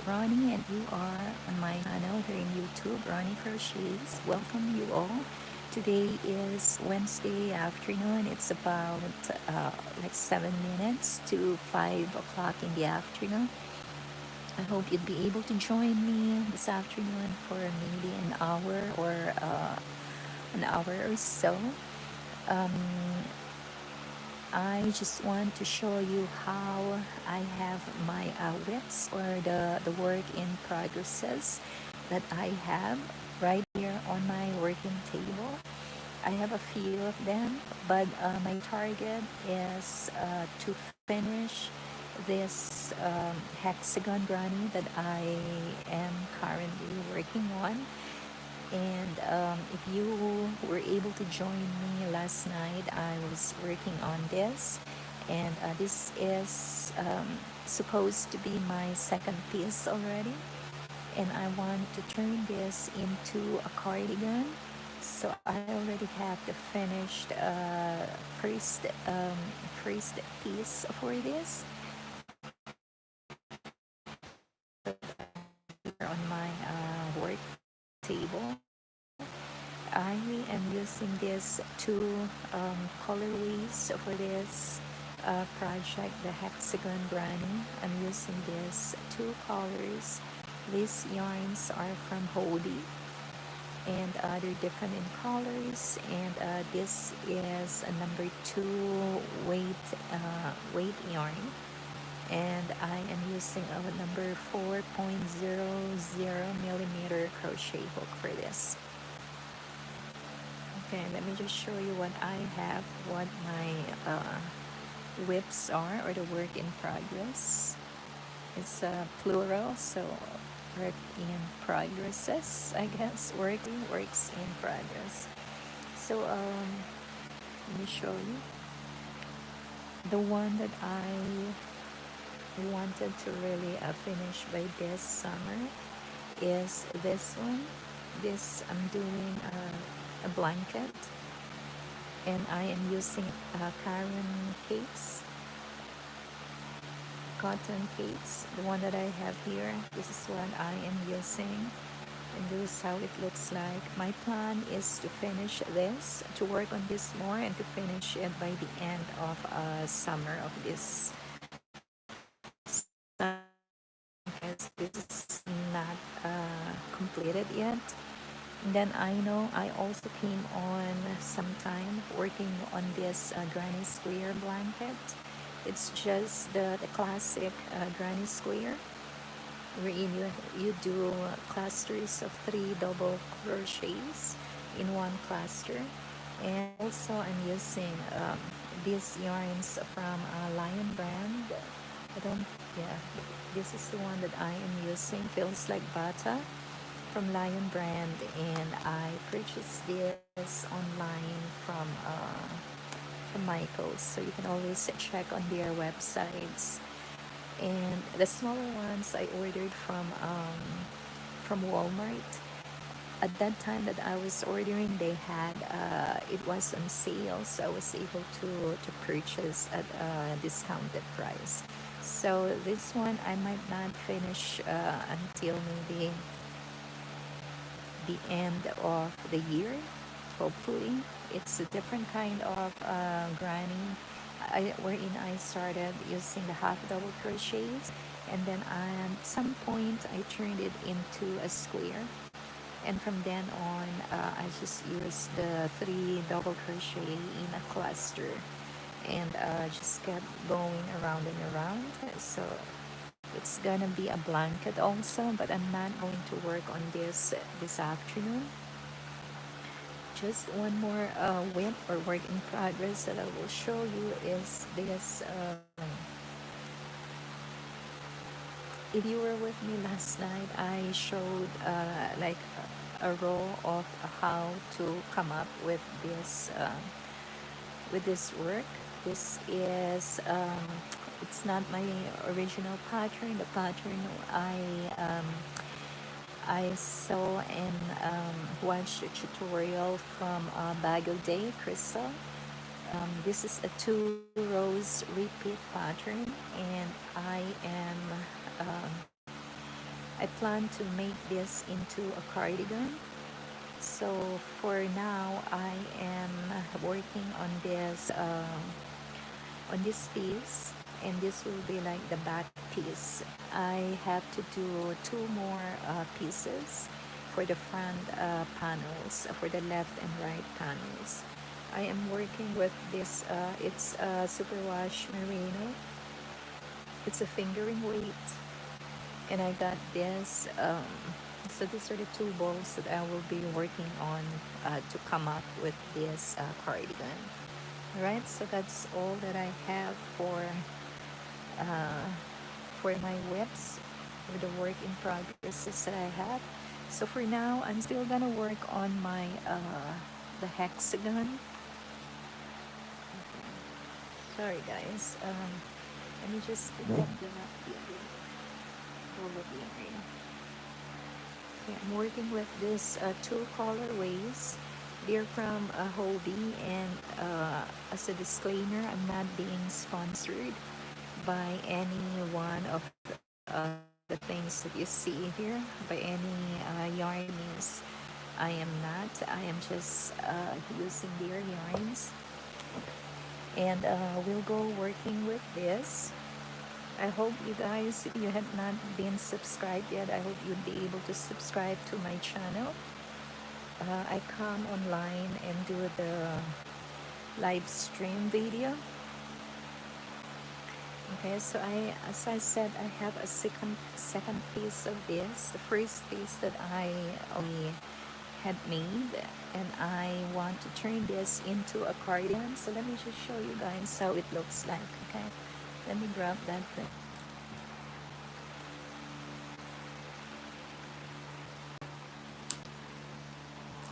Ronnie, and you are on my channel here in YouTube, Ronnie Crochets. Welcome you all. Today is Wednesday afternoon. It's about like 7 minutes to 5 o'clock in the afternoon. I hope you'd be able to join me this afternoon for maybe an hour or so. Um, I just want to show you how I have my whips, or the work in progresses that I have right here on my working table. I have a few of them, but my target is to finish this hexagon granny that I am currently working on. And if you were able to join me last night, I was working on this, and this is supposed to be my second piece already. And I want to turn this into a cardigan. So I already have the finished first piece for this on my work table. I am using these two colorways for this project, the hexagon granny. I'm using these two colors. These yarns are from Hody, and they're different in colors. And this is a number 2 weight yarn, and I am using a number 4.00 millimeter crochet hook for this. Okay, let me just show you what I have, what my whips are, or the work in progress. It's plural, so work in progresses, I guess. Works in progress. So let me show you. The one that I wanted to really finish by this summer is this one. This I'm doing a blanket, and I am using Karen capes, cotton capes, the one that I have here. This is what I am using, and this is how it looks like. My plan is to finish this, to work on this more, and to finish it by the end of summer of this because this is not completed yet. And then I know I also came on some time working on this granny square blanket. It's just the classic granny square, wherein you do clusters of 3 double crochets in one cluster. And also I'm using these yarns from Lion brand. I don't, yeah, this is the one that I am using. Feels like Bata from Lion brand, and I purchased this online from Michaels, so you can always check on their websites. And the smaller ones I ordered from Walmart. At that time that I was ordering, they had it was on sale, so I was able to purchase at a discounted price. So this one I might not finish until maybe the end of the year, hopefully. It's a different kind of granny, wherein I started using the half double crochets, and then at some point I turned it into a square, and from then on I just used the 3 double crochet in a cluster, and just kept going around and around. So it's gonna be a blanket also, but I'm not going to work on this afternoon. Just one more whip or work in progress that I will show you is this. If you were with me last night, I showed like a row of how to come up with this work. This is it's not my original pattern. The pattern I saw and watched a tutorial from Bago Day Crystal. This is a 2 rows repeat pattern, and I am I plan to make this into a cardigan. So for now, I am working on this piece, and this will be like the back piece. I have to do two more pieces for the front panels, for the left and right panels. I am working with this, it's a superwash merino. It's a fingering weight, and I got this. So these are the two balls that I will be working on to come up with this cardigan. All right, so that's all that I have uh, for my whips, for the work in progresses that I have. So for now, I'm still gonna work on my the hexagon. Sorry guys. Let me just pick up the roll of yarn. Okay, I'm working with this two colorways. They're from Hobie, and as a disclaimer, I'm not being sponsored by any one of the things that you see here, by any yarnies. I am not. I am just using their yarns, and we'll go working with this. I hope you guys, if you have not been subscribed yet, I hope you'd be able to subscribe to my channel. I come online and do the live stream video. Okay, so as I said, I have a second piece of this. The first piece that I only had made, and I want to turn this into a cardigan. So let me just show you guys how it looks like. Okay, let me grab that thing.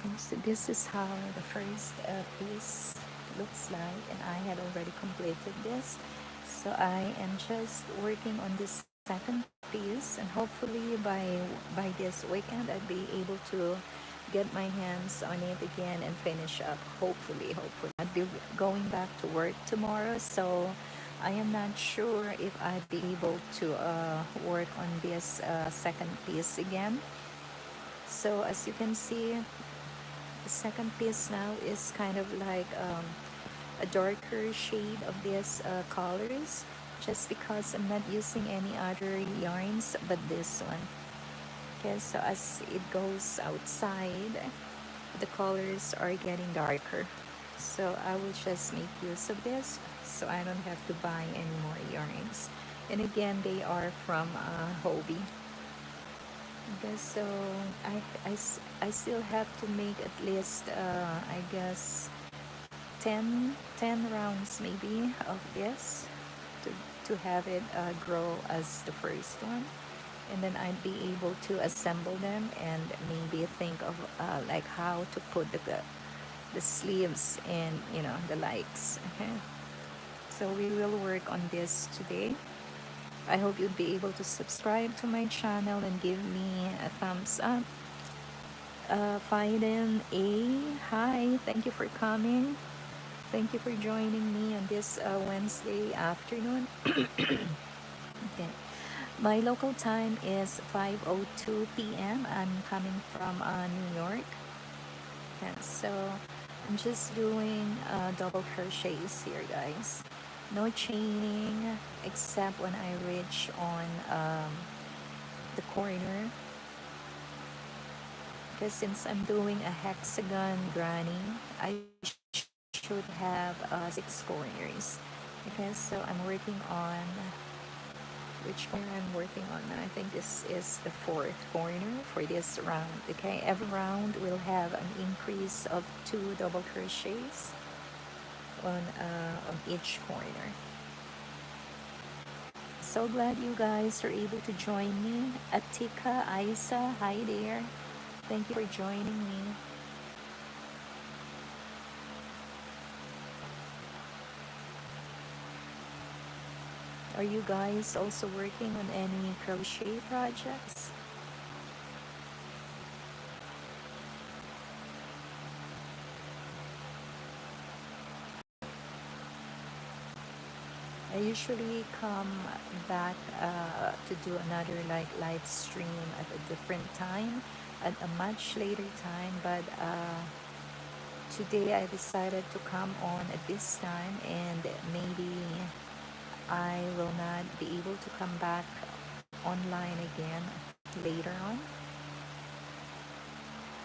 And so this is how the first piece looks like, and I had already completed this. So I am just working on this second piece, and hopefully by this weekend I'll be able to get my hands on it again and finish up. Hopefully I'll be going back to work tomorrow, so I am not sure if I'd be able to work on this second piece again. So as you can see, the second piece now is kind of like a darker shade of these colors, just because I'm not using any other yarns but this one. Okay, so as it goes outside, the colors are getting darker. So I will just make use of this, so I don't have to buy any more yarns. And again, they are from Hobie. Okay, so I still have to make at least, I guess, 10 rounds maybe of this to have it grow as the first one, and then I'd be able to assemble them and maybe think of like how to put the sleeves and the likes. Okay, so we will work on this today. I hope you'll be able to subscribe to my channel and give me a thumbs up. Fiden A, hi, thank you for coming. Thank you for joining me on this Wednesday afternoon. Okay. My local time is 5:02 p.m. I'm coming from New York. Okay, so I'm just doing double crochets here, guys. No chaining except when I reach on the corner. Because since I'm doing a hexagon granny, I should have 6 corners. Okay, so I'm working on which corner I'm working on now. I think this is the 4th corner for this round. Okay, every round will have an increase of 2 double crochets on each corner. So glad you guys are able to join me. Atika, Isa, hi there. Thank you for joining me. Are you guys also working on any crochet projects? I usually come back to do another like live stream at a different time, at a much later time, but today I decided to come on at this time, and maybe I will not be able to come back online again later on.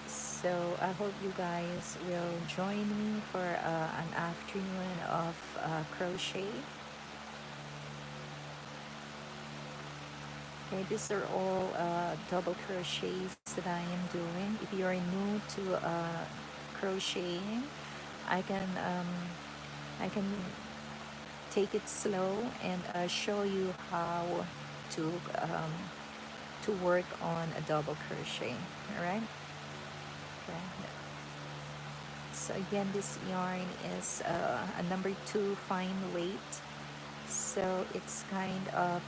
So I hope you guys will join me for an afternoon of crochet. Okay, these are all double crochets that I am doing. If you are new to crocheting, I can um, I can take it slow and show you how to um, to work on a double crochet. All right. Okay. So again, this yarn is a number 2 fine weight. So it's kind of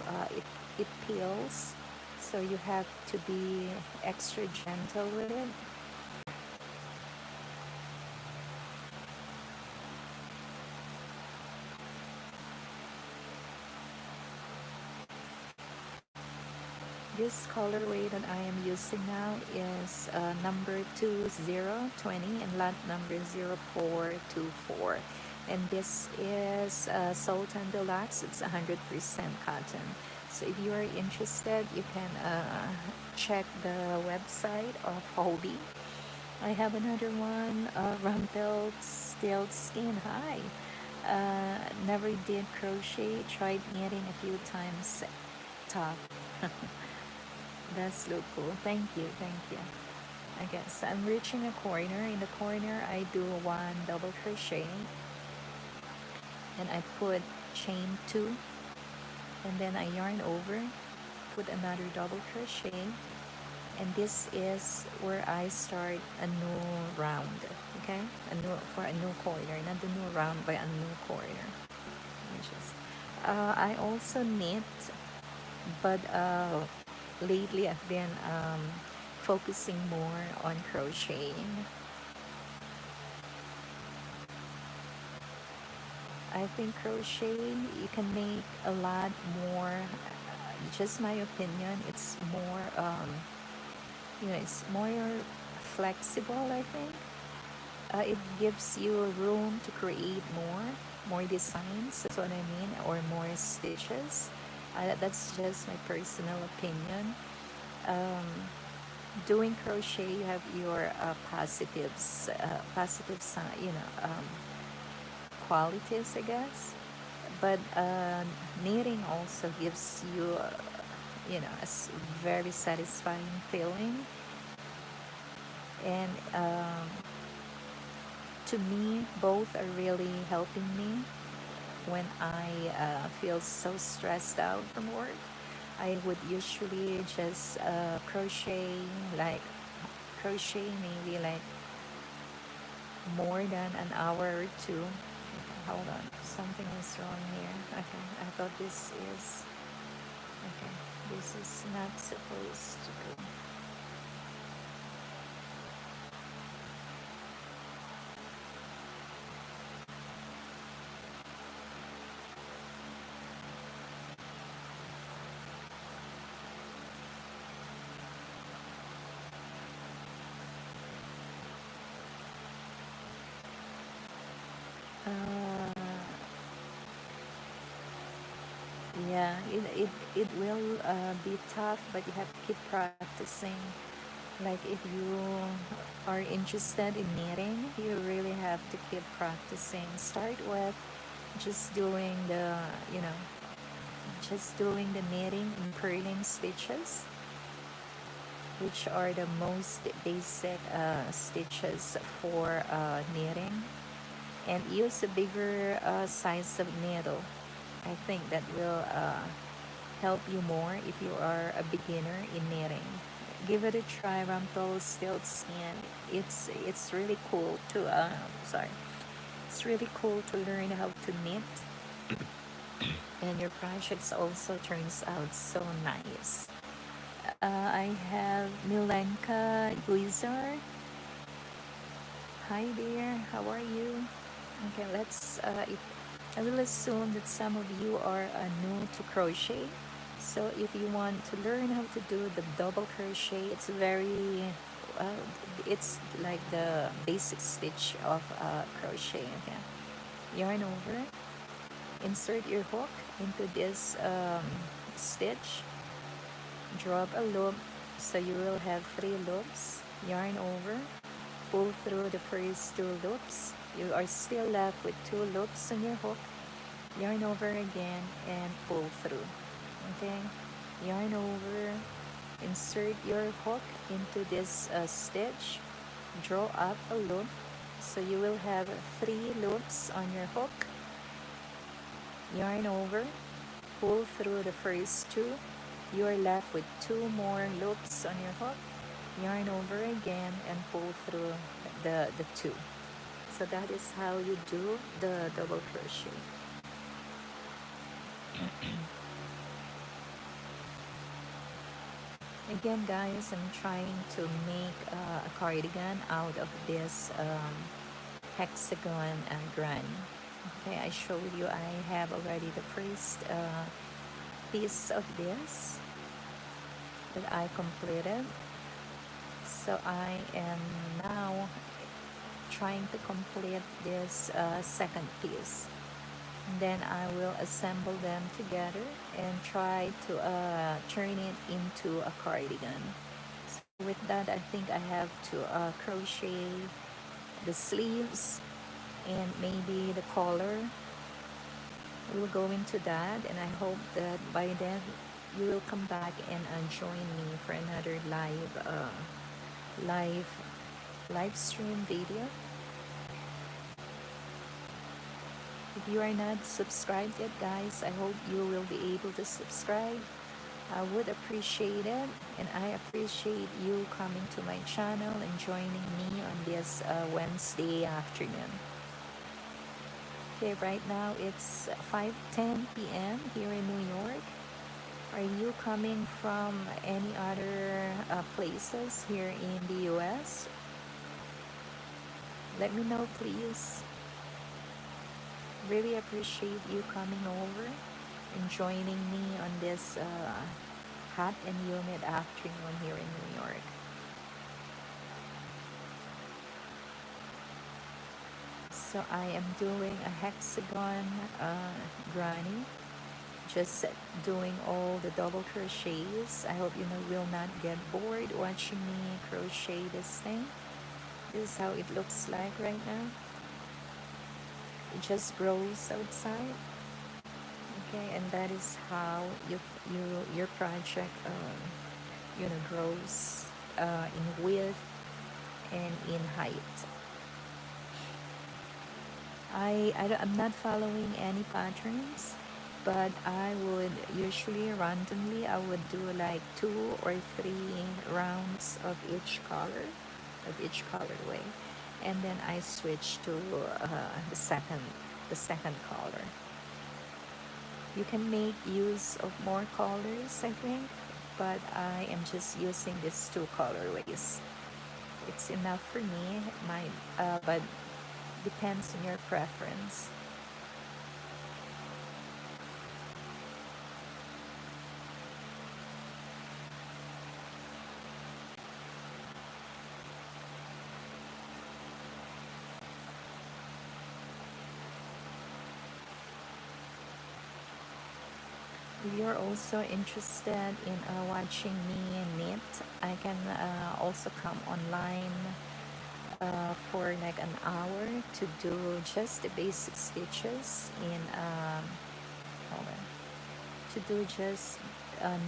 it peels. So you have to be extra gentle with it. This colorway that I am using now is number 2020 and lot number 0424. And this is Sultan Deluxe. It's 100% cotton. So if you are interested, you can check the website of Hobby. I have another one, Rumpel Still Skin High. Never did crochet, tried knitting a few times. Top. That's look cool. Thank you, thank you. Okay, so I'm reaching a corner. In the corner, I do one double crochet, and I put chain 2, and then I yarn over, put another double crochet, and this is where I start a new round. Okay, a new corner, not the new round, but a new corner. I also knit, but lately I've been focusing more on crocheting. I think crocheting you can make a lot more. Just my opinion, it's more it's more flexible. I think it gives you room to create more designs. That's what I mean, or more stitches. That's just my personal opinion. Um, Doing crochet, you have your positive side, qualities, I guess. But knitting also gives you, very satisfying feeling. And to me, both are really helping me when I feel so stressed out from work. I would usually just like crochet maybe like more than an hour or two. Okay, hold on, something is wrong here. Okay, I thought this is okay. This is not supposed to be. Uh, yeah, it will be tough, but you have to keep practicing. Like if you are interested in knitting, you really have to keep practicing. Start with just doing you know, just doing the knitting and purling stitches, which are the most basic stitches for knitting. And use a bigger size of needle. I think that will help you more if you are a beginner in knitting. Give it a try, Rumpelstiltskin. It's really cool to sorry. It's really cool to learn how to knit, and your projects also turns out so nice. I have Milenka Guizar. Hi there, how are you? Okay, let's I will assume that some of you are new to crochet. So if you want to learn how to do the double crochet, it's very, uh, it's like the basic stitch of crochet. Okay, yarn over, insert your hook into this stitch, drop a loop, so you will have 3 loops, yarn over, pull through the first 2 loops. You are still left with 2 loops on your hook, yarn over again and pull through. Okay, yarn over, insert your hook into this stitch, draw up a loop, so you will have 3 loops on your hook, yarn over, pull through the first 2. You are left with 2 more loops on your hook, yarn over again and pull through the 2. So that is how you do the double crochet. Again, guys, I'm trying to make a cardigan out of this hexagon granny. Okay, I showed you I have already the first piece of this that I completed. So I am now trying to complete this second piece. And then I will assemble them together and try to turn it into a cardigan. So with that, I think I have to crochet the sleeves and maybe the collar. We'll go into that, and I hope that by then you will come back and join me for another live stream video. If you are not subscribed yet, guys, I hope you will be able to subscribe. I would appreciate it, and I appreciate you coming to my channel and joining me on this Wednesday afternoon. Okay, right now it's 5:10 p.m. here in New York. Are you coming from any other places here in the US? Let me know, please. Really appreciate you coming over and joining me on this hot and humid afternoon here in New York. So I am doing a hexagon granny, just doing all the double crochets. I hope you will not get bored watching me crochet this thing. This is how it looks like right now. It just grows outside. Okay, and that is how your project grows in width and in height. I'm not following any patterns, but I would usually randomly I would do like 2 or 3 rounds of each colorway, and then I switch to the second color. You can make use of more colors, I think, but I am just using these 2 colorways. It's enough for me. But depends on your preference. If you're also interested in watching me knit, I can also come online for like an hour to do just the basic stitches in to do just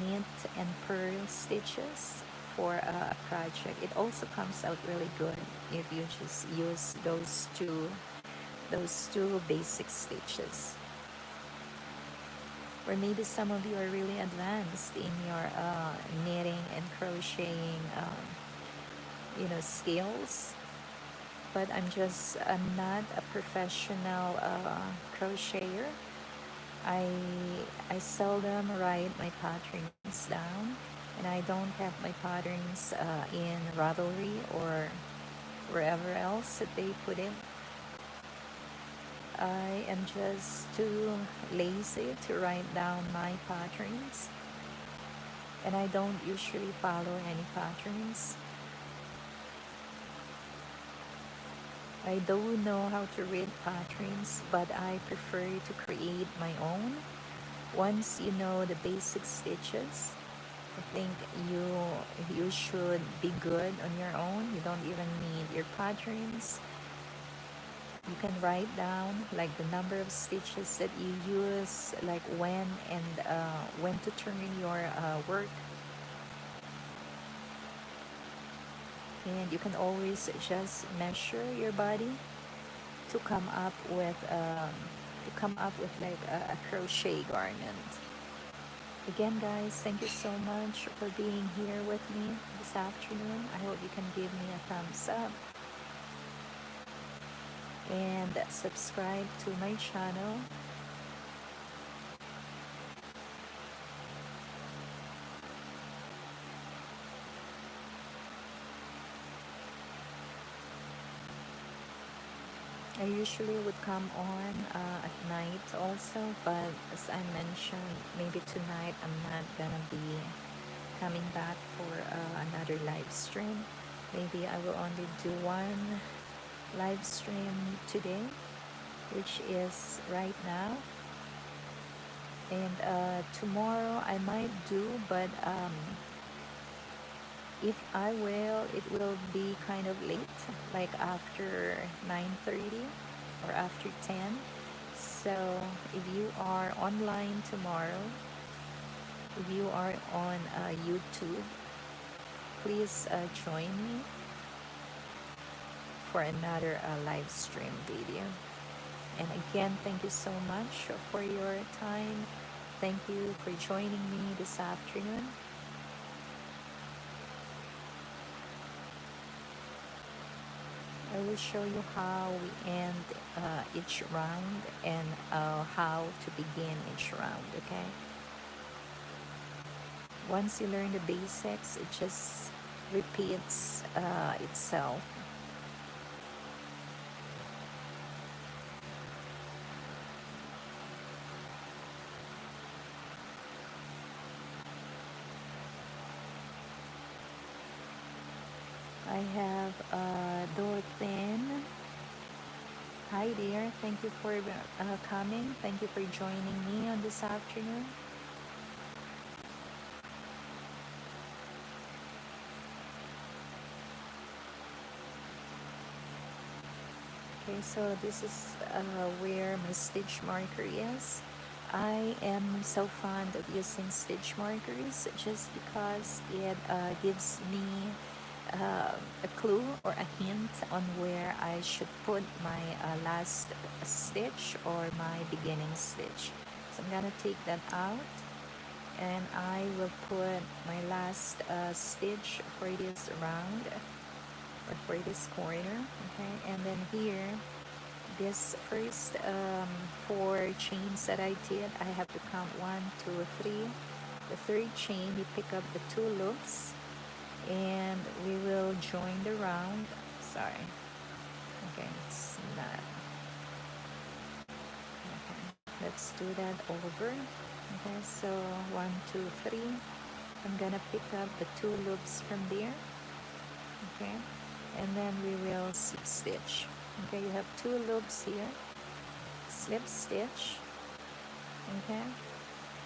knit and purl stitches for a project. It also comes out really good if you just use those two basic stitches. Or maybe some of you are really advanced in your knitting and crocheting skills, but I'm just not a professional crocheter. I seldom write my patterns down, and I don't have my patterns in Ravelry or wherever else that they put it. I am just too lazy to write down my patterns, and I don't usually follow any patterns. I do know how to read patterns, but I prefer to create my own. Once you know the basic stitches, I think you should be good on your own. You don't even need your patterns. You can write down like the number of stitches that you use, like when to turn your work, and you can always just measure your body to come up with like a crochet garment. Again, guys, thank you so much for being here with me this afternoon. I hope you can give me a thumbs up and subscribe to my channel. I usually would come on at night also, but as I mentioned, maybe tonight I'm not gonna be coming back for another live stream. Maybe I will only do one live stream today, which is right now, and tomorrow I might do, but if I will, it will be kind of late, like after 9:30 or after 10. So if you are online tomorrow, if you are on YouTube, please join me for another live stream video. And again, thank you so much for your time. Thank you for joining me this afternoon. I will show you how we end each round and how to begin each round, okay? Once you learn the basics, it just repeats itself. I have Dorothin. Hi there. Thank you for coming. Thank you for joining me on this afternoon. Okay, so this is where my stitch marker is. I am so fond of using stitch markers just because it gives me a clue or a hint on where I should put my last stitch or my beginning stitch. So I'm gonna take that out, and I will put my last stitch for this round or for this corner, okay? And then here, this first 4 chains that I did, I have to count 1, 2, 3. The third chain, you pick up the 2 loops, and we will join the round. Sorry, okay, it's not okay. Let's do that over. Okay, so 1, 2, 3. I'm gonna pick up the 2 loops from there, okay, and then we will slip stitch. Okay, you have 2 loops here, slip stitch, okay,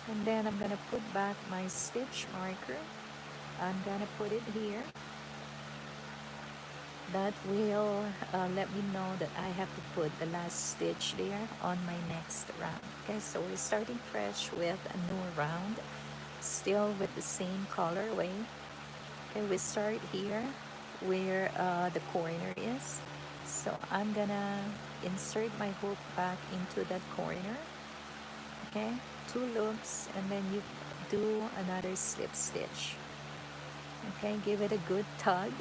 and then I'm gonna put back my stitch marker. I'm gonna put it here. That will let me know that I have to put the last stitch there on my next round. Okay, so we're starting fresh with a new round, still with the same colorway. Okay, we start here where the corner is. So I'm gonna insert my hook back into that corner. Okay, 2 loops, and then you do another slip stitch. Okay, give it a good tug,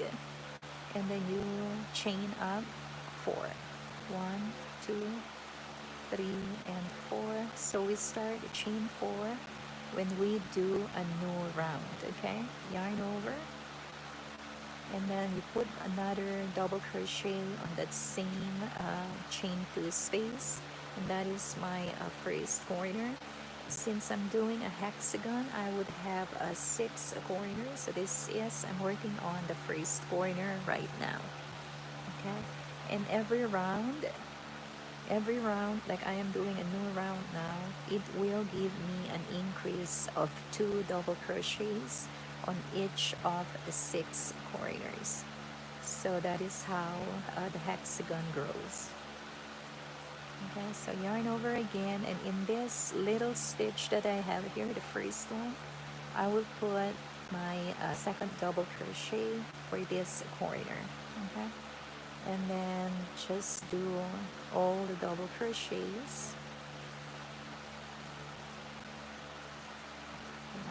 and then you chain up 4. 1, 2, 3, and 4. So we start chain 4 when we do a new round. Okay, yarn over, and then you put another double crochet on that same chain 2 space, and that is my first corner. Since I'm doing a hexagon, I would have 6 corners. So this is, I'm working on the first corner right now. Okay, and every round, like I am doing a new round now, it will give me an increase of 2 double crochets on each of the 6 corners. So that is how the hexagon grows. Okay, so yarn over again, and in this little stitch that I have here, the first one, I will put my second double crochet for this corner. Okay, and then just do all the double crochets.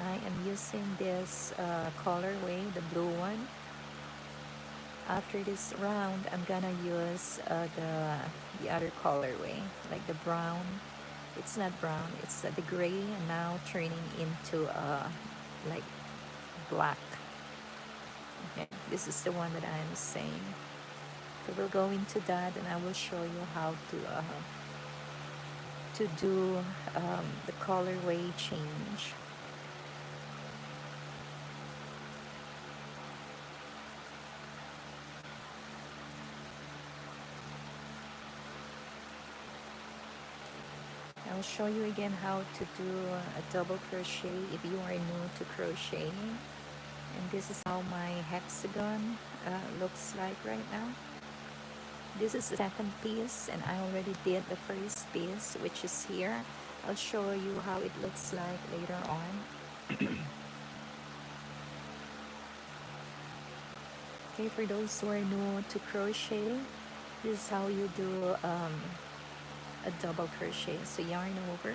I am using this colorway, the blue one. After this round, I'm gonna use the other colorway, like the brown. It's not brown, it's the gray, and now turning into like black. Okay, this is the one that I'm saying. So we'll go into that, and I will show you how to do the colorway change. I'll show you again how to do a double crochet if you are new to crocheting. And this is how my hexagon looks like right now. This is the second piece, and I already did the first piece, which is here. I'll show you how it looks like later on. Okay, for those who are new to crochet, this is how you do a double crochet. So yarn over,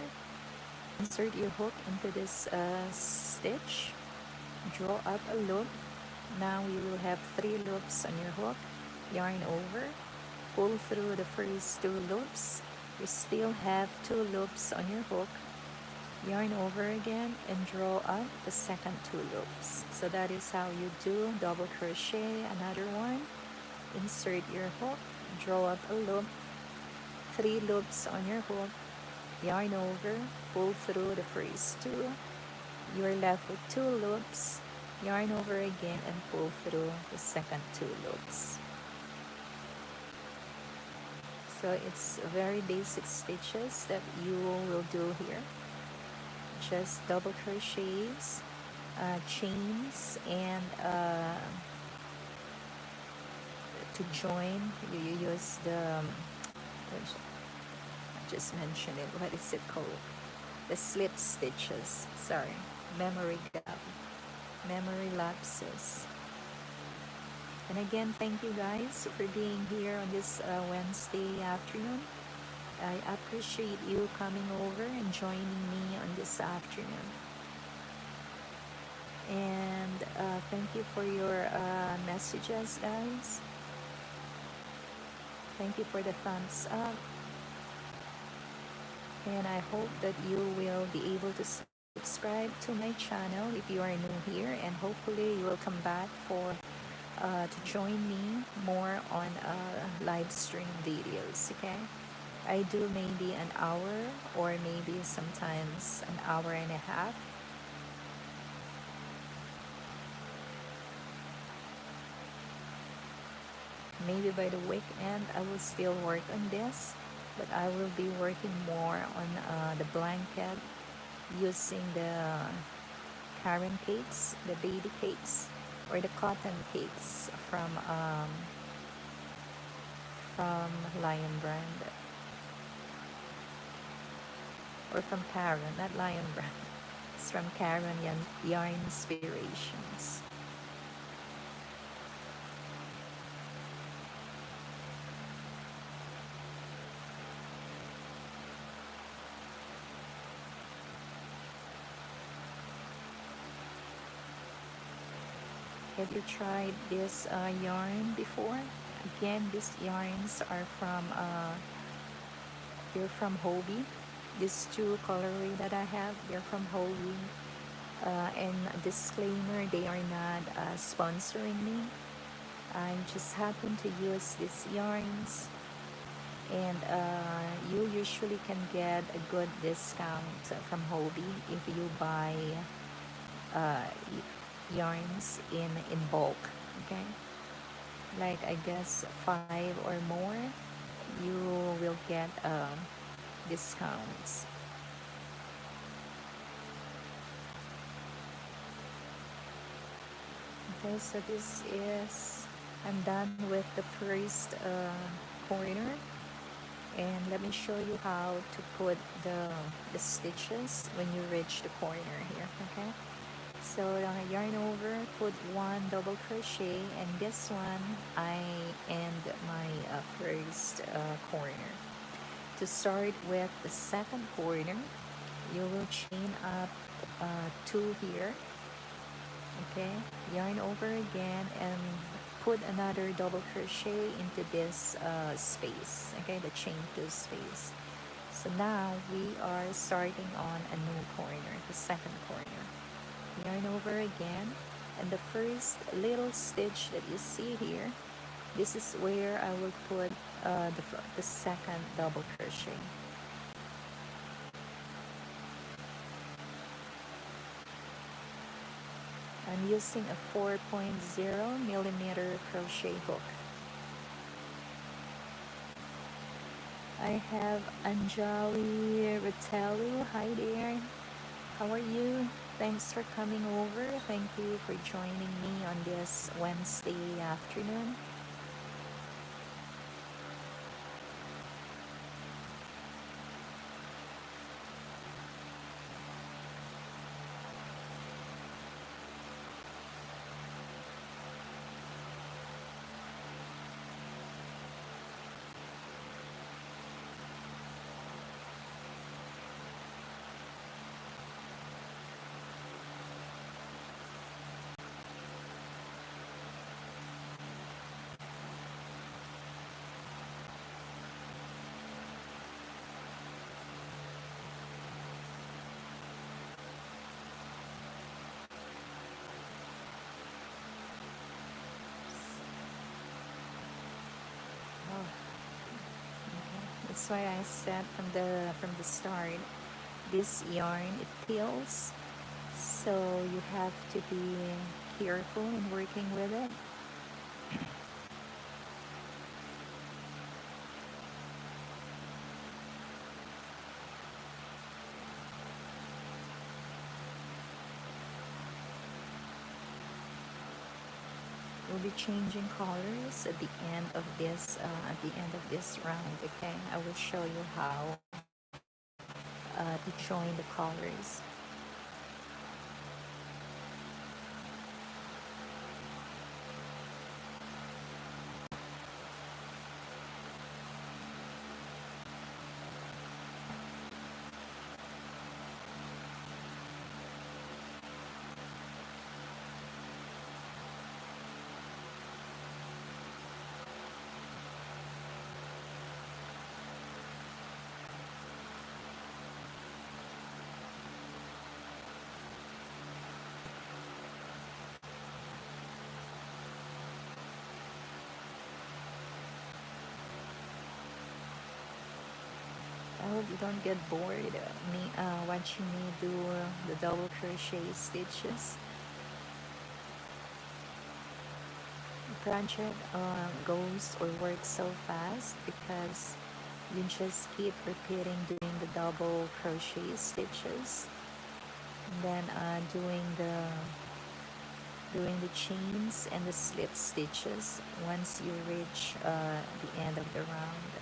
insert your hook into this stitch, draw up a loop. Now you will have 3 loops on your hook, yarn over, pull through the first 2 loops. You still have 2 loops on your hook, yarn over again, and draw up the second 2 loops. So that is how you do double crochet. Another one, insert your hook, draw up a loop, 3 loops on your hook, yarn over, pull through the first 2. You are left with 2 loops, yarn over again, and pull through the second 2 loops. So it's very basic stitches that you will do here. Just double crochets, chains, and to join, you use the, I just mentioned it, what is it called? The slip stitches, sorry, memory gap, memory lapses. And again, thank you guys for being here on this Wednesday afternoon. I appreciate you coming over and joining me on this afternoon. And thank you for your messages, guys. Thank you for the thumbs up. And I hope that you will be able to subscribe to my channel if you are new here, and hopefully you will come back for to join me more on live stream videos. Okay, I do maybe an hour, or maybe sometimes an hour and a half. Maybe by the weekend I will still work on this, but I will be working more on the blanket using the Karen cakes, the baby cakes, or the cotton cakes from Lion Brand, or from Karen, not Lion Brand. It's from Karen Yarn Inspirations. Have you tried this yarn before? Again, these yarns are from they're from Hobby. These 2 colorway that I have, they're from Hobby. And disclaimer, they are not sponsoring me. I just happen to use these yarns and you usually can get a good discount from Hobby if you buy yarns in bulk. Okay, like I guess 5 or more, you will get discounts. Okay, so this is, I'm done with the first corner, and let me show you how to put the stitches when you reach the corner here. Okay, so yarn over, put one double crochet, and this one I end my first corner. To start with the second corner, you will chain up two here. Okay, yarn over again and put another double crochet into this space. Okay, the chain two space. So now we are starting on a new corner, the second corner. Yarn over again, and the first little stitch that you see here, this is where I will put the second double crochet. I'm using a 4.0 millimeter crochet hook. I have Anjali Ratello. Hi there. How are you? Thanks for coming over. Thank you for joining me on this Wednesday afternoon. Oh, okay. That's why I said from the start, this yarn, it peels, so you have to be careful in working with it. We'll be changing colors at the end of this round. Okay, I will show you how to join the colors. I hope you don't get bored me watching me do the double crochet stitches. The project goes or works so fast because you just keep repeating doing the double crochet stitches, and then doing the chains and the slip stitches once you reach the end of the round.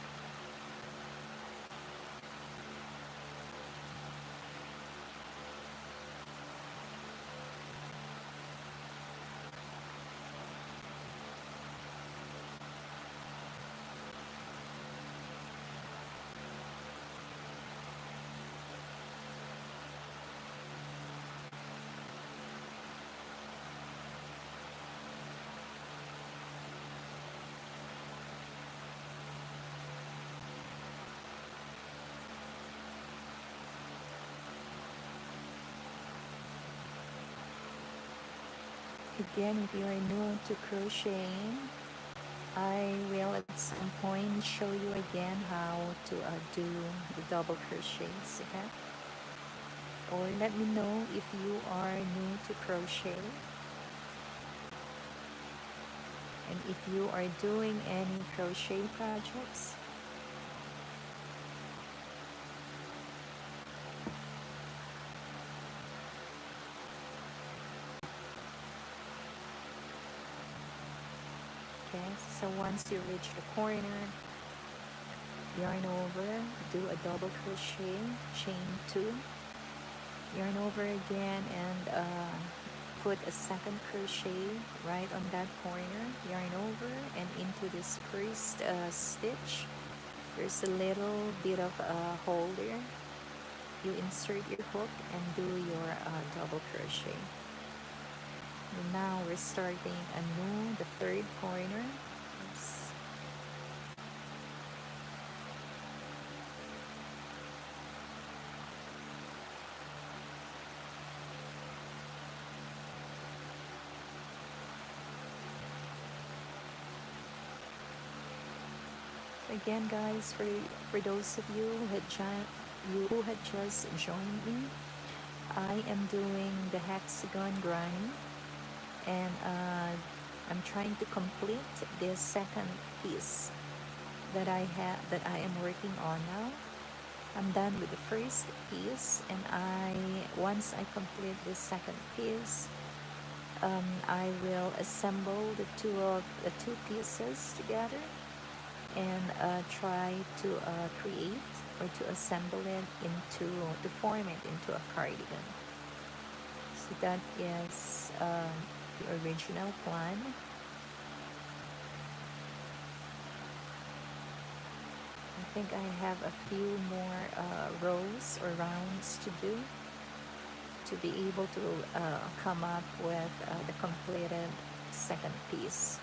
Again, if you are new to crocheting, I will at some point show you again how to do the double crochets, okay? Or let me know if you are new to crochet and if you are doing any crochet projects. Okay, so once you reach the corner, yarn over, do a double crochet, chain 2, yarn over again, and put a second crochet right on that corner, yarn over, and into this first stitch there's a little bit of a hole there. You insert your hook and do your double crochet. And now we're starting anew, the third corner. Oops. Again, guys, for those of you who had just joined me, I am doing the hexagon granny, and I'm trying to complete this second piece that I am working on now. I'm done with the first piece, and once I complete this second piece, I will assemble the two pieces together and try to create or to assemble it to form it into a cardigan. So that is the original plan. I think I have a few more rows or rounds to do to be able to come up with the completed second piece.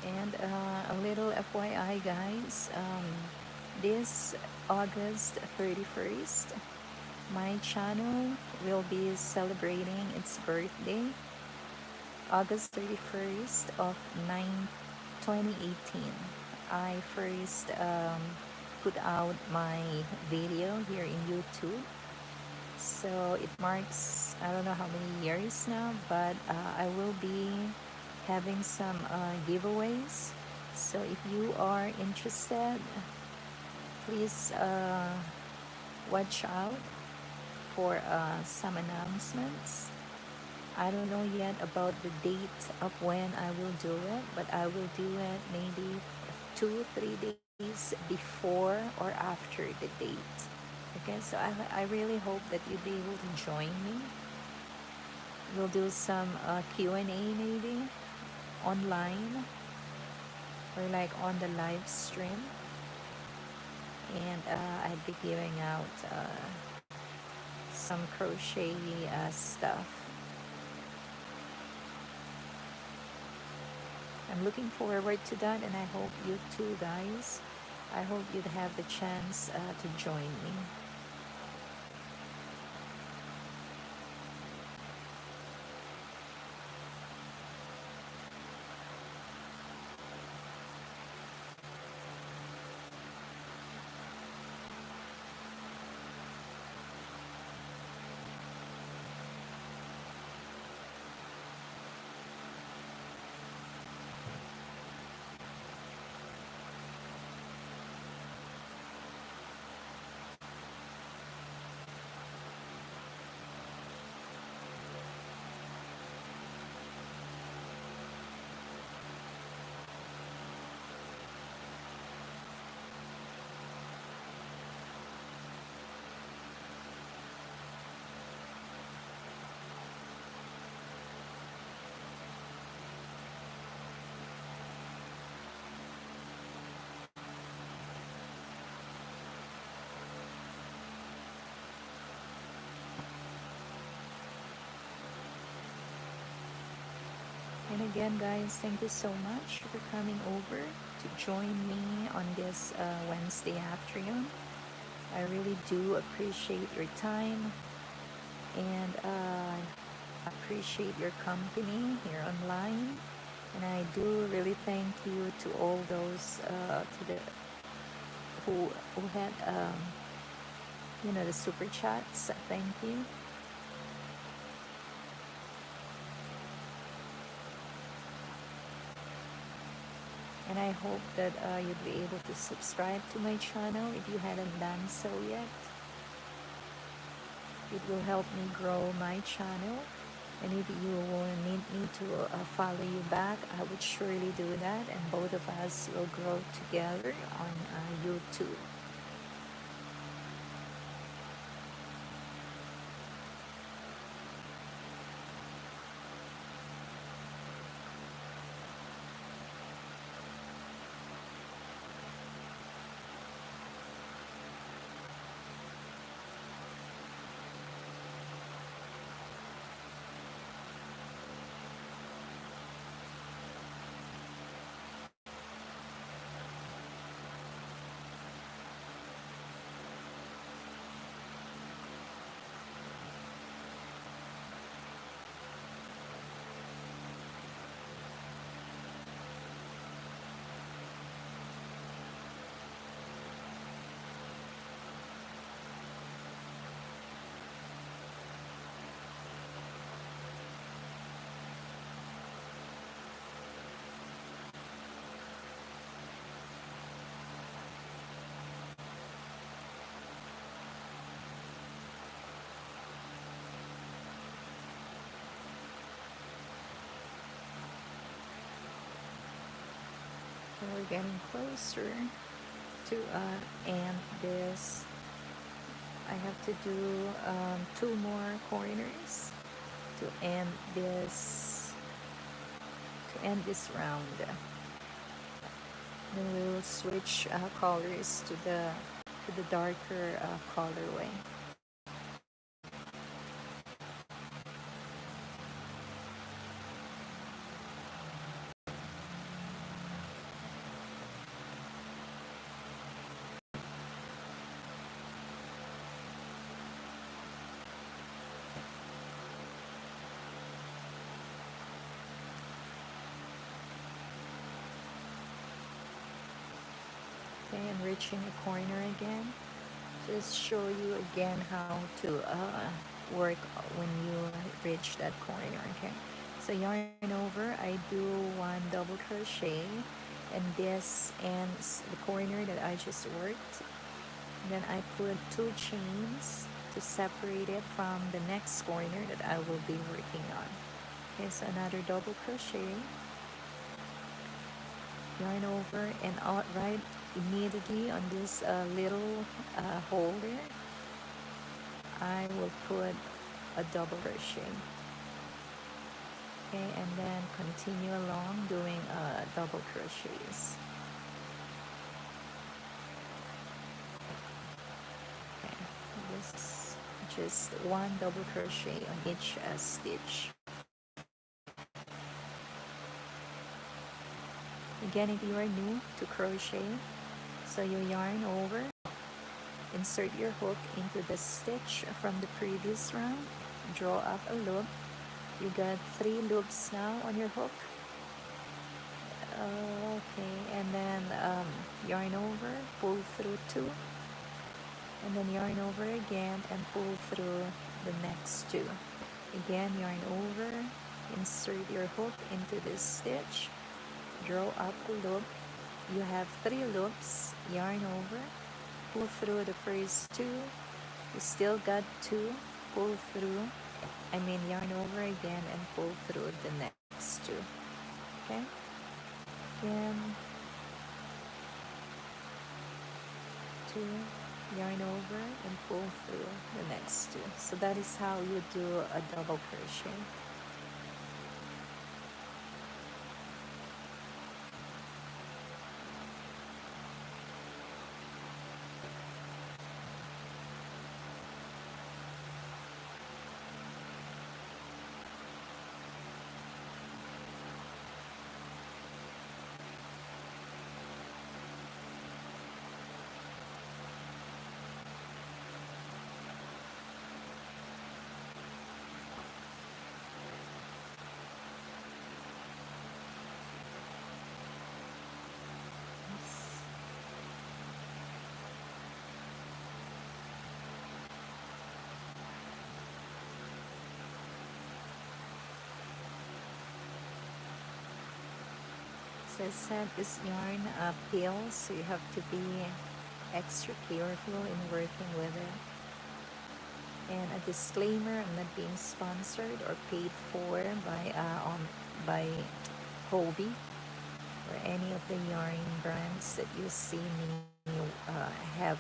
And a little FYI, guys, this August 31st, my channel will be celebrating its birthday, August 31st of 2018. I first put out my video here in YouTube. So it marks, I don't know how many years now, but I will be having some giveaways. So if you are interested, please watch out for some announcements. I don't know yet about the date of when I will do it, but I will do it maybe 2-3 days before or after the date. Okay, so I really hope that you'll be able to join me. We'll do some Q&A maybe online or like on the live stream. and I'd be giving out some crochet stuff. I'm looking forward to that, and I hope you too, guys. I hope you'd have the chance to join me. And again, guys, thank you so much for coming over to join me on this Wednesday afternoon. I really do appreciate your time, and appreciate your company here online. And I do really thank you to all those to the who had the super chats. Thank you. And I hope that you'll be able to subscribe to my channel if you hadn't done so yet. It will help me grow my channel. And if you will need me to follow you back, I would surely do that. And both of us will grow together on YouTube. So we're getting closer to end this. I have to do 2 more corners to end this round. Then we will switch colors to the darker colorway. Okay, I'm reaching a corner again. Just show you again how to work when you reach that corner. Okay, so yarn over, I do 1 double crochet, and this ends the corner that I just worked. Then I put 2 chains to separate it from the next corner that I will be working on. Okay, so another double crochet, yarn over, and out right immediately on this little holder, I will put a double crochet. Okay, and then continue along doing double crochets. just one double crochet on each stitch. Again, if you are new to crochet, so you yarn over, insert your hook into the stitch from the previous round, draw up a loop. You got 3 loops now on your hook. Okay, and then yarn over, pull through 2, and then yarn over again and pull through the next 2. Again, yarn over, insert your hook into this stitch, draw up a loop. You have 3 loops, yarn over, pull through the first 2. You still got 2, pull through, yarn over again and pull through the next 2. Okay, again, 2, yarn over and pull through the next 2. So that is how you do a double crochet. So I said this yarn peels, so you have to be extra careful in working with it. And a disclaimer, I'm not being sponsored or paid for by Hobie or any of the yarn brands that you see me have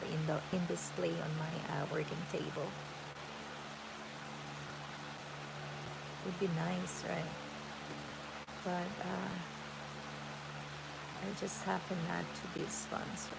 in display on my working table. Would be nice, right? But I just happen not to be sponsored.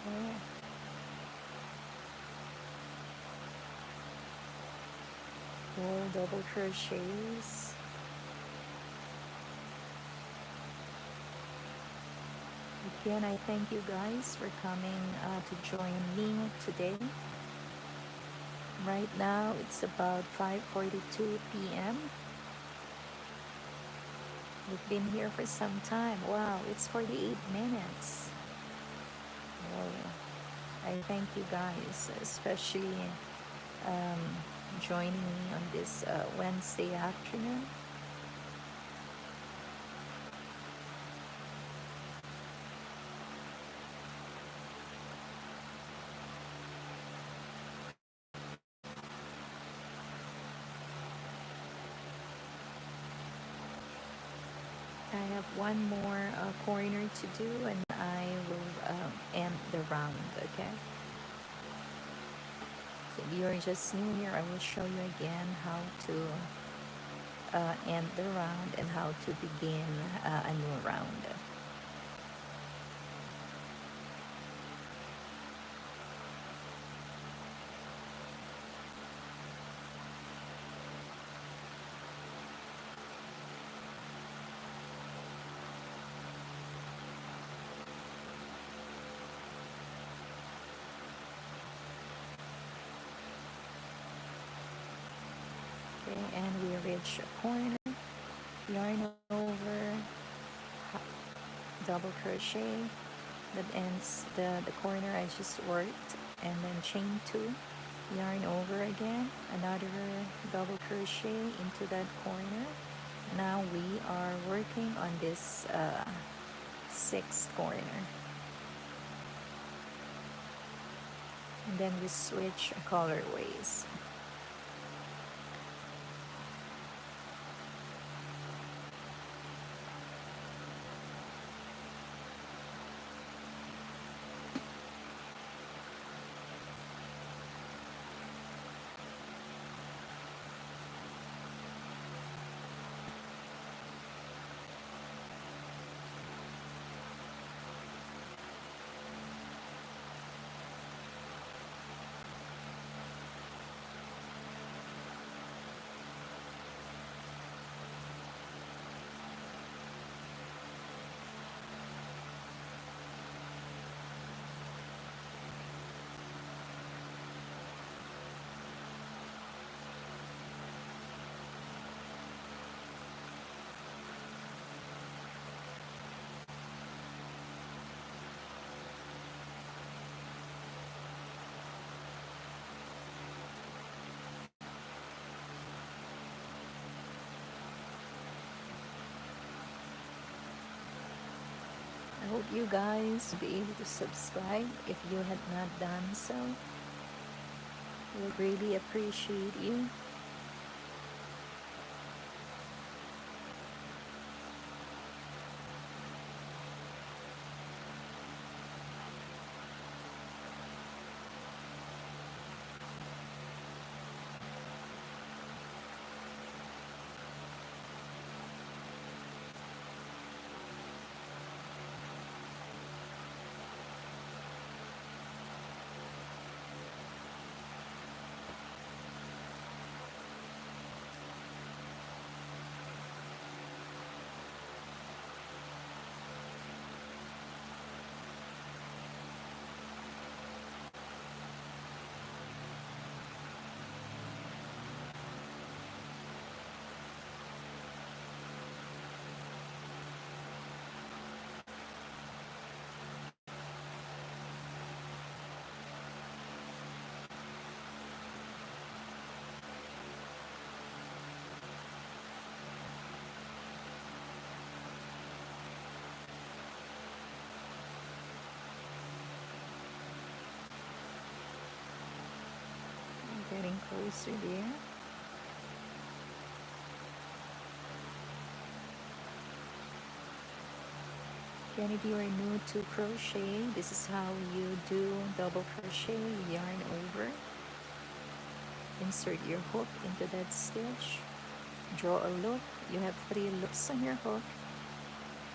Yeah. More double crochets. Again, I thank you guys for coming to join me today. Right now, it's about 5:42 p.m. We've been here for some time. Wow, it's 48 minutes. Well, I thank you guys, especially joining me on this Wednesday afternoon. I have one more corner to do and I will end the round, okay? So if you're just new here, I will show you again how to end the round and how to begin a new round. Okay, and we reach a corner, yarn over, double crochet, that ends the corner I just worked, and then chain 2, yarn over again, another double crochet into that corner, Now we are working on this sixth corner, and then we switch colorways. I hope you guys will be able to subscribe if you had not done so. We would really appreciate you. We're getting closer there. Again, if you are new to crochet, this is how you do double crochet. Yarn over, insert your hook into that stitch, draw a loop. You have 3 loops on your hook,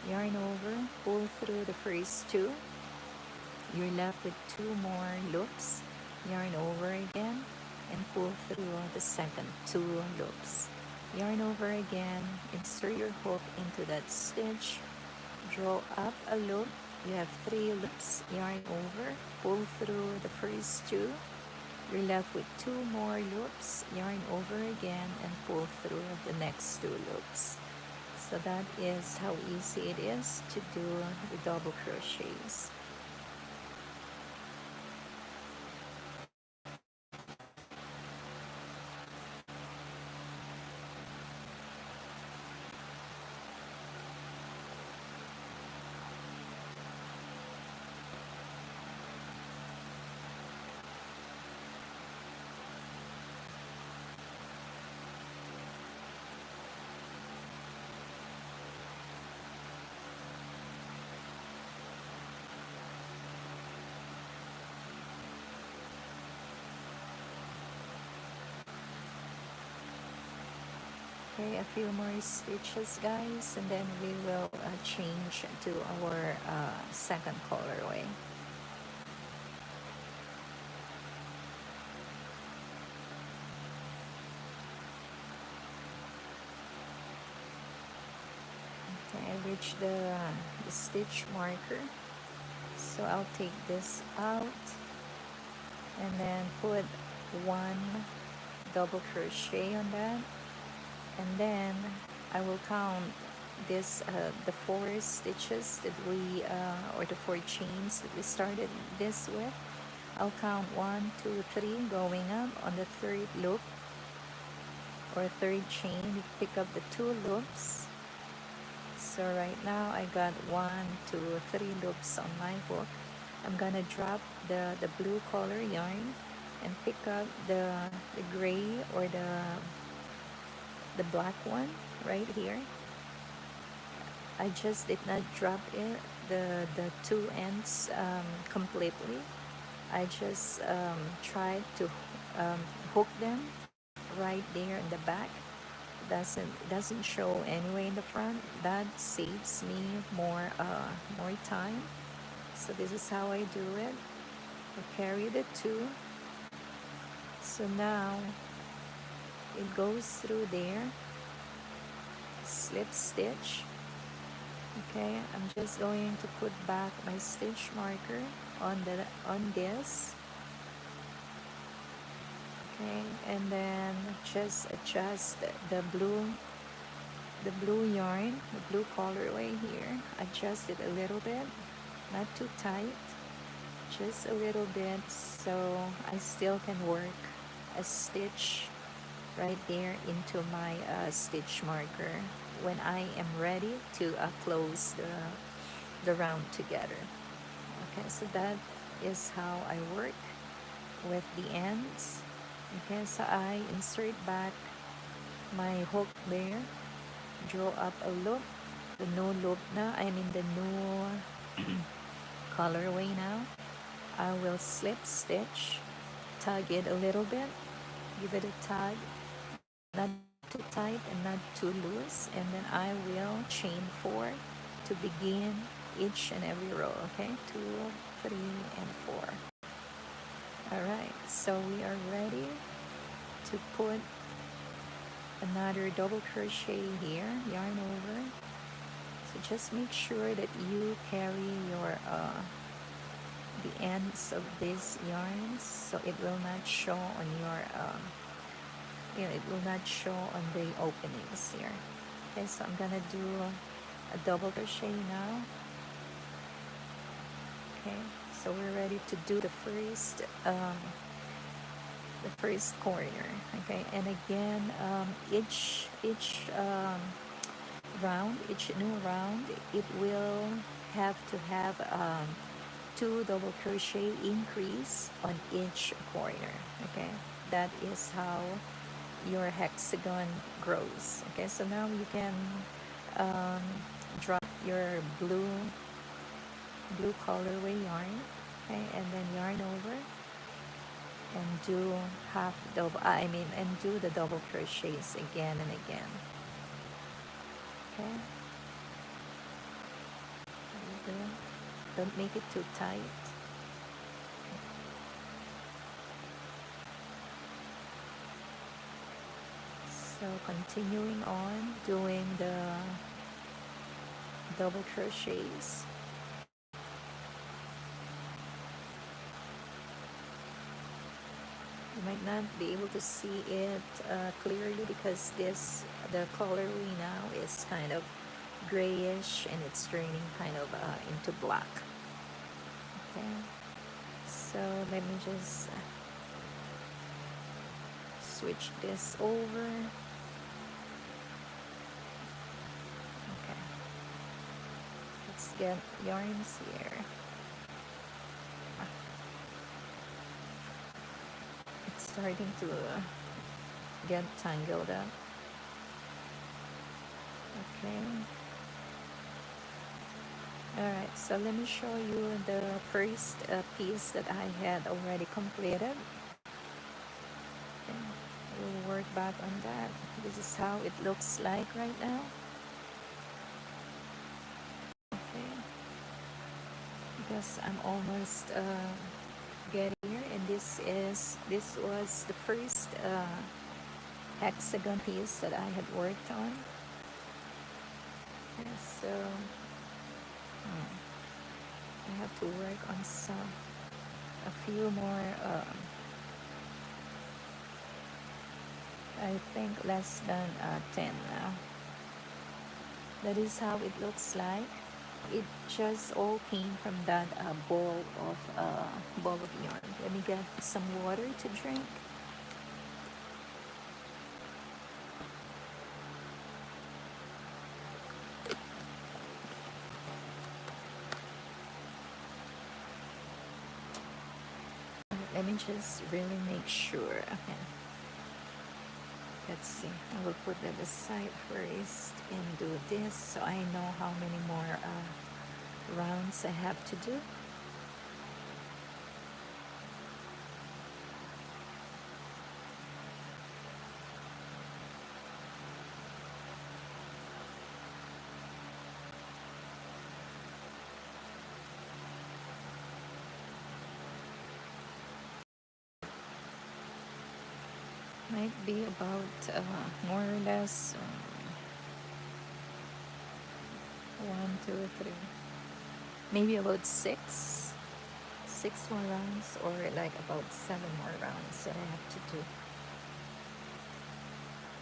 yarn over, pull through the first 2. You're left with 2 more loops, yarn over again, and pull through the second 2 loops. Yarn over again, insert your hook into that stitch, draw up a loop. You have 3 loops, yarn over, pull through the first 2. You're left with 2 more loops, yarn over again, and pull through the next 2 loops. So that is how easy it is to do the double crochets. Okay, a few more stitches, guys, and then we will change to our second colorway. Okay, I reached the stitch marker, so I'll take this out and then put 1 double crochet on that, and then I will count this the 4 stitches that we or the 4 chains that we started this with. I'll count 1, 2, 3 going up. On the 3rd loop or third chain, you pick up the 2 loops. So right now I got 1, 2, 3 loops on my hook. I'm gonna drop the blue color yarn and pick up the gray or the black one right here. I just did not drop it the 2 ends completely. I just tried to hook them right there in the back. Doesn't show anyway in the front. That saves me more time. So this is how I do it. I carry the 2. So now it goes through there, slip stitch. Okay, I'm just going to put back my stitch marker on this. Okay, and then just adjust the blue yarn, the blue colorway here. Adjust it a little bit, not too tight, just a little bit, so I still can work a stitch right there into my stitch marker when I am ready to close the round together. Okay, so that is how I work with the ends. Okay, so I insert back my hook there, draw up a loop, the new loop now, I mean the new colorway now. I will slip stitch, tug it a little bit, give it a tug, not too tight and not too loose, and then I will chain 4 to begin each and every row. Okay, 2, 3, and 4. All right, so we are ready to put another double crochet here, yarn over. So just make sure that you carry your the ends of these yarns so it will not show on your it will not show on the openings here. Okay, so I'm gonna do a double crochet now. Okay, so we're ready to do the first corner. Okay, and again, each round, each new round, it will have to have 2 double crochet increase on each corner. Okay, that is how your hexagon grows. Okay, so now you can um, drop your blue colorway yarn. Okay, and then yarn over and do half double, and do the double crochets again and again. Okay, don't make it too tight. So continuing on doing the double crochets. You might not be able to see it clearly because the colorway now is kind of grayish and it's turning kind of into black. Okay, so let me just switch this over. Okay, let's get yarns here. It's starting to get tangled up. Okay. Alright, so let me show you the first piece that I had already completed. Okay. We'll work back on that. This is how it looks like right now. Okay. Because I'm almost getting here, and this was the first hexagon piece that I had worked on. Okay, so I have to work on a few more I think less than 10 now. That is how it looks like. It just all came from that ball of yarn. Let me get some water to drink. me just really make sure. Okay, let's see. I will put that aside first and do this so I know how many more rounds I have to do. Might be about more or less 1, 2, 3, maybe about six more rounds, or like about 7 more rounds that I have to do.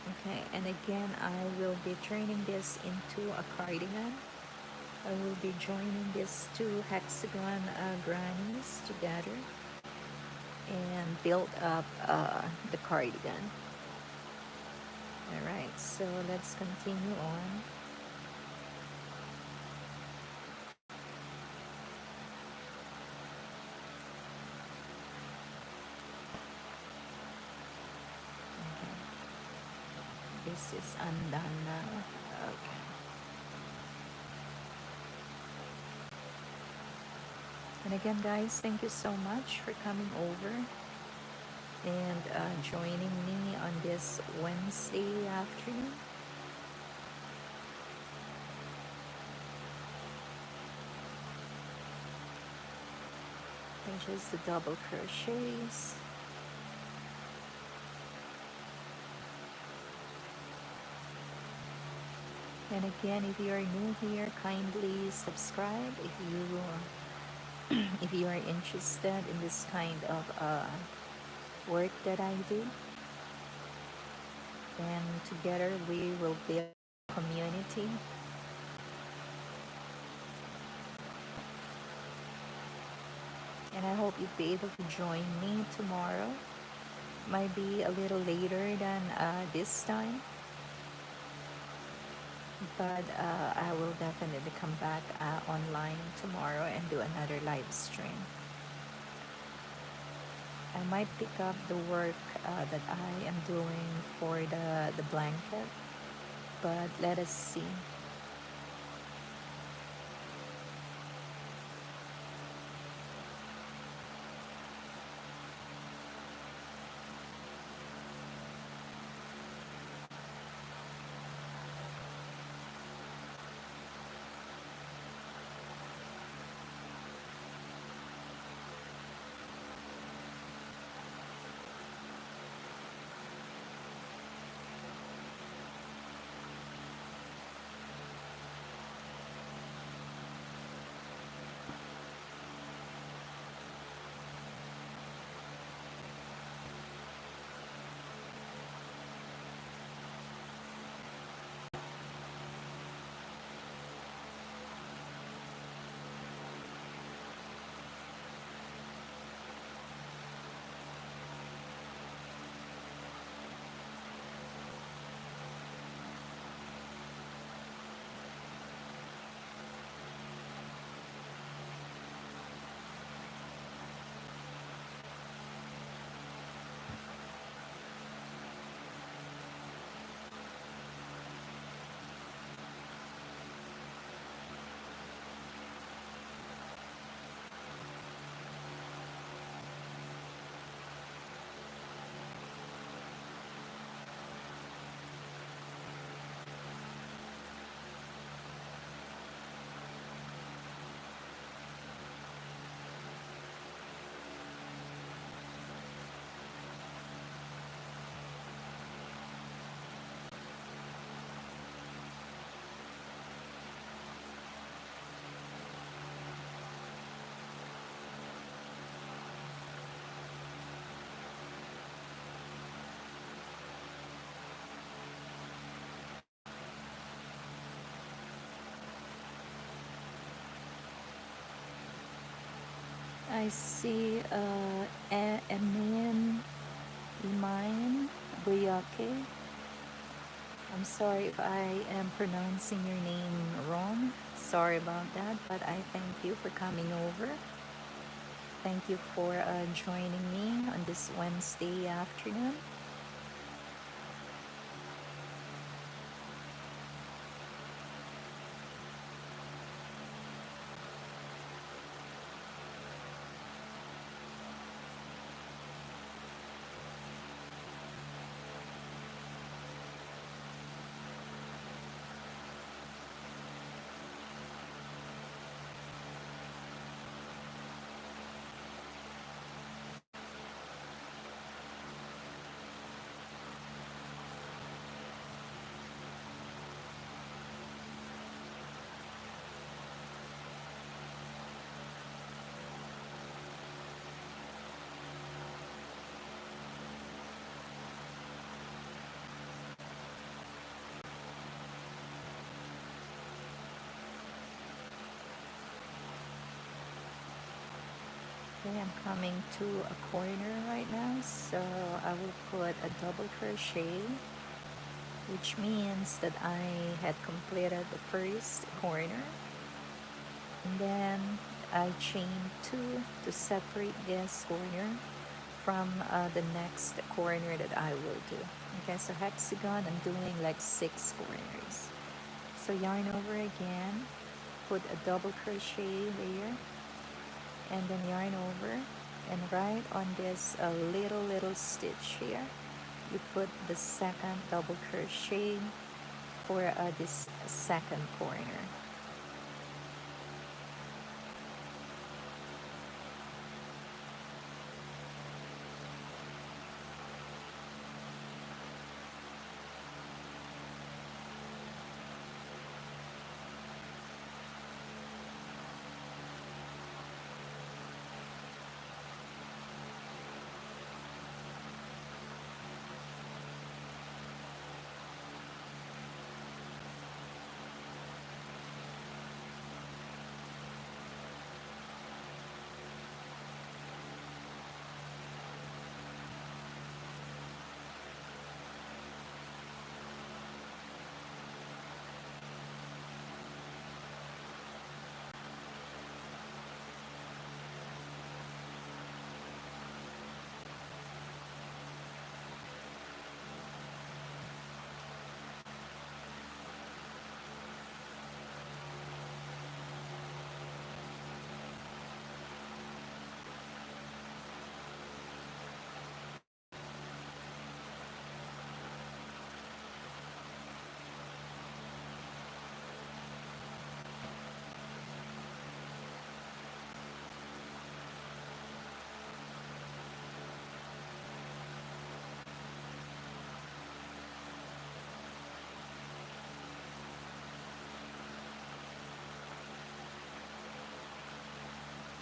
Okay, and again, I will be turning this into a cardigan. I will be joining these two hexagon grannies together and build up the cardigan. Alright, so let's continue on. Okay, this is undone now. Okay. And again, guys, thank you so much for coming over and joining me on this Wednesday afternoon. And just the double crochets. And again, if you are new here, kindly subscribe if you are interested in this kind of work that I do. And together we will build a community. And I hope you'll be able to join me tomorrow. Might be a little later than this time, but I will definitely come back online tomorrow and do another live stream. I might pick up the work that I am doing for the blanket, but let us see. I see Emin Iman Buyake. I'm sorry if I am pronouncing your name wrong. Sorry about that, but I thank you for coming over. Thank you for joining me on this Wednesday afternoon. Okay, I'm coming to a corner right now, so I will put a double crochet, which means that I had completed the first corner, and then I chain two to separate this corner from the next corner that I will do. Okay, so hexagon, I'm doing like 6 corners. So yarn over again, put a double crochet layer, and then yarn over, and right on this little stitch here, you put the second double crochet for this second corner.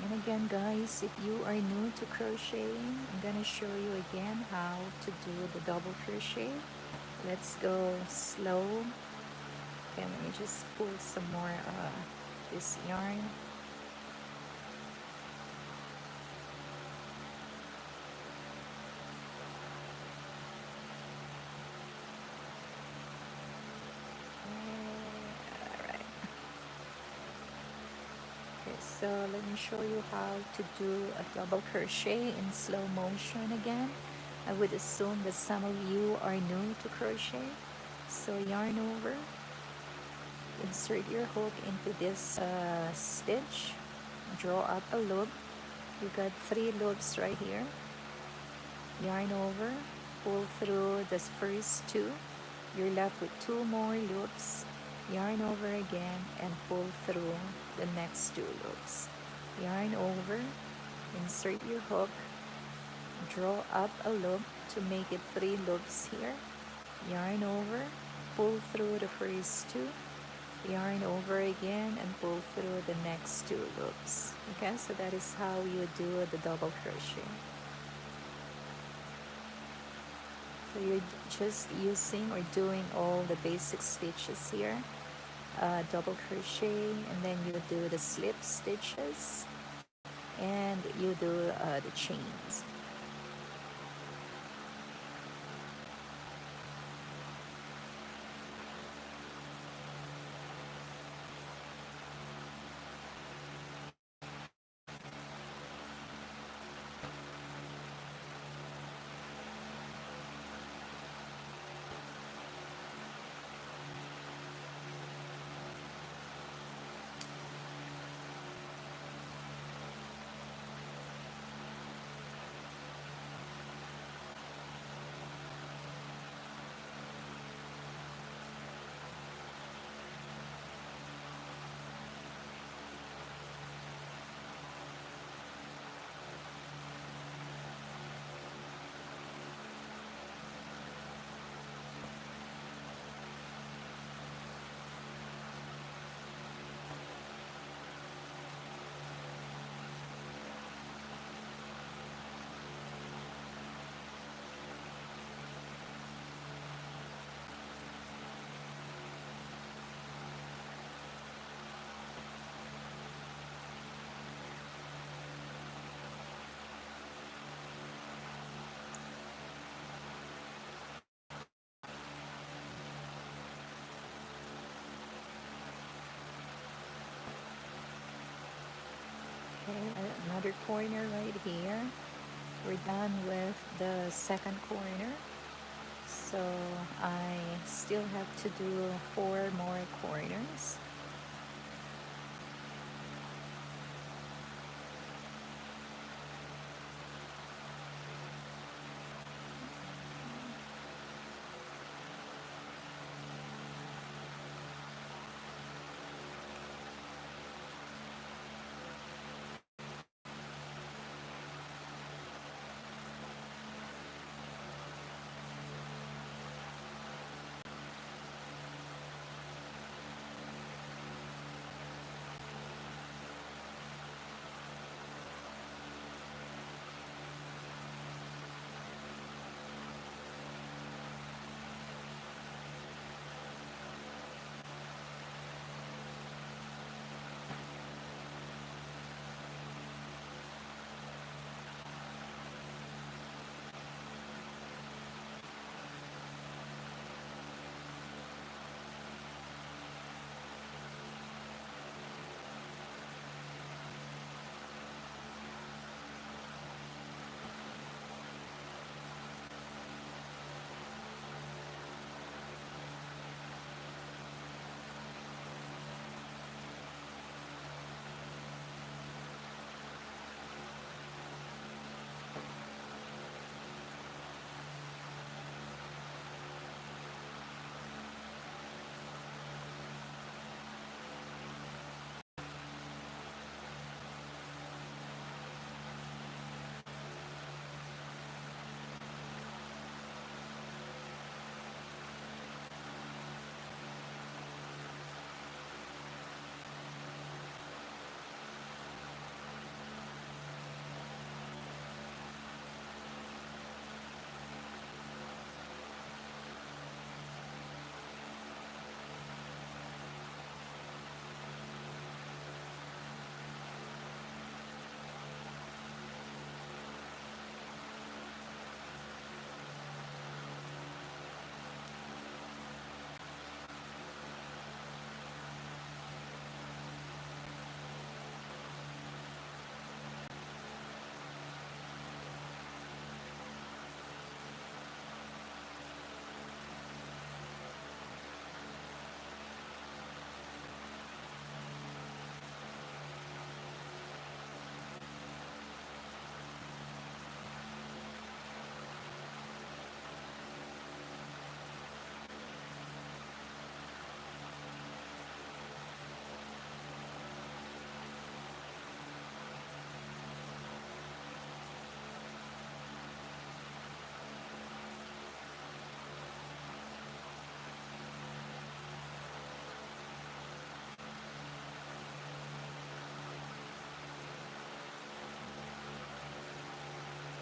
And again, guys, if you are new to crocheting, I'm gonna show you again how to do the double crochet. Let's go slow. Okay, let me just pull some more this yarn. Alright. Okay, so let me show you how to do a double crochet in slow motion again. I would assume that some of you are new to crochet. So yarn over, insert your hook into this stitch, draw up a loop. You got 3 loops right here. Yarn over, pull through the first 2. You're left with 2 more loops. Yarn over again and pull through the next 2 loops. Yarn over, insert your hook, draw up a loop to make it 3 loops here. Yarn over, pull through the first 2. Yarn over again and pull through the next 2 loops. Okay, so that is how you do the double crochet. So you're just using or doing all the basic stitches here, double crochet, and then you do the slip stitches, and you do the chains. another corner right here. We're done with the second corner, so I still have to do 4 more corners.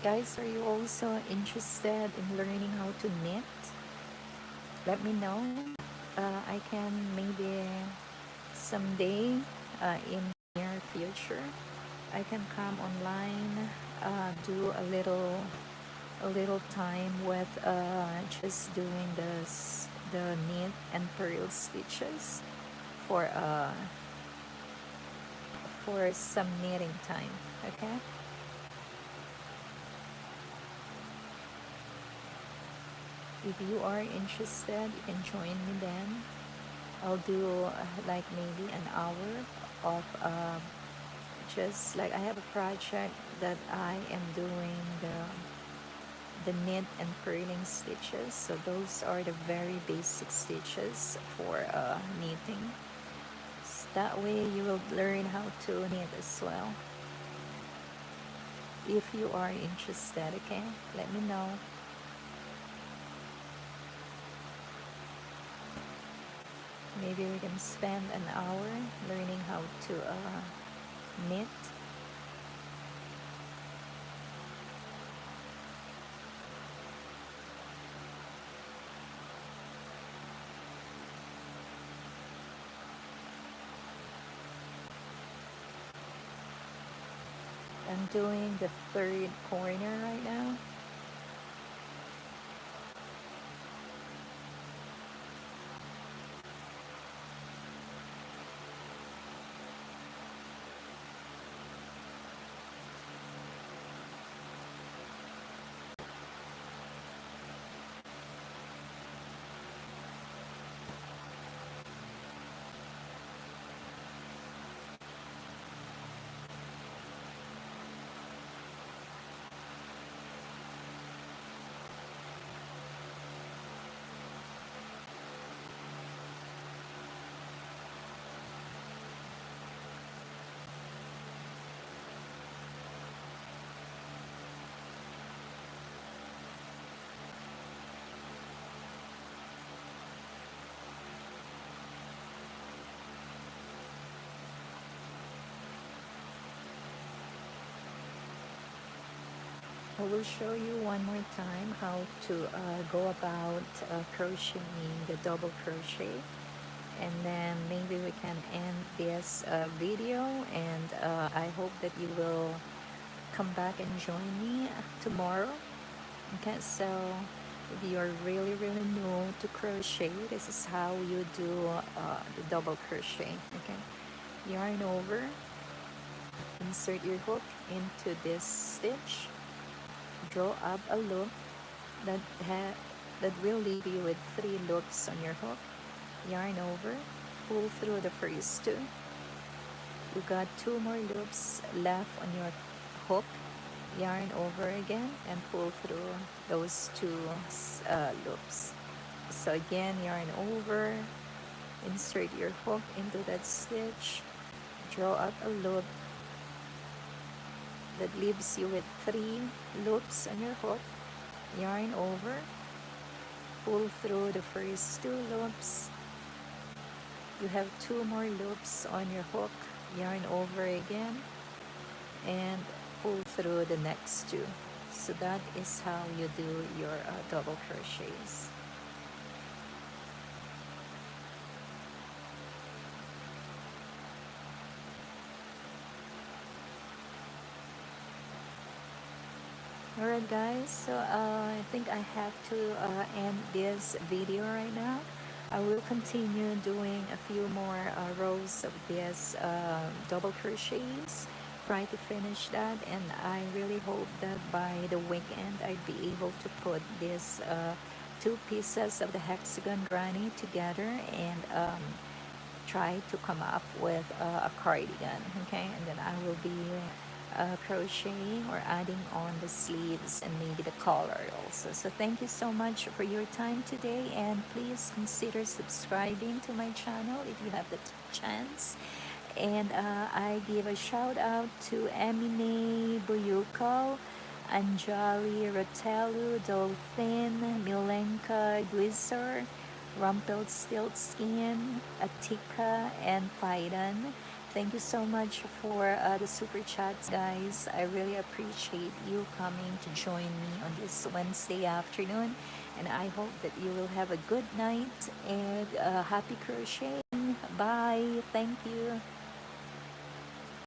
Guys, are you also interested in learning how to knit? Let me know. I can maybe someday in near future I can come online, do a little time with just doing the knit and purl stitches for uh for some knitting time. Okay. If you are interested, you can join me then. I'll do like maybe an hour of just like I have a project that I am doing the knit and purling stitches. So those are the very basic stitches for knitting. So that way you will learn how to knit as well. If you are interested, okay, let me know. Maybe we can spend an hour learning how to knit. I'm doing the third corner right now. I will show you one more time how to go about crocheting the double crochet, and then maybe we can end this video, and I hope that you will come back and join me tomorrow. Okay, so if you're really new to crochet, this is how you do the double crochet. Okay, yarn over, insert your hook into this stitch, draw up a loop that that will leave you with 3 loops on your hook, yarn over, pull through the first 2. You got 2 more loops left on your hook, yarn over again and pull through those 2 loops. So again, yarn over, insert your hook into that stitch, draw out a loop that leaves you with 3 loops on your hook, yarn over, pull through the first 2 loops. You have 2 more loops on your hook, yarn over again and pull through the next 2. So that is how you do your double crochets. Alright guys, so I think I have to end this video right now. I will continue doing a few more rows of this double crochets, try to finish that, and I really hope that by the weekend I'd be able to put these 2 pieces of the hexagon granny together and try to come up with a cardigan. Okay, and then I will be crocheting or adding on the sleeves and maybe the collar also. So thank you so much for your time today, and please consider subscribing to my channel if you have the chance. And I give a shout out to Emine Buyuko, Anjali Rotelu, Dolphin, Milenka Guizar, Rumpelstiltskin, Atika, and Faidan. Thank you so much for the super chats, guys. I really appreciate you coming to join me on this Wednesday afternoon. And I hope that you will have a good night and happy crocheting. Bye. Thank you.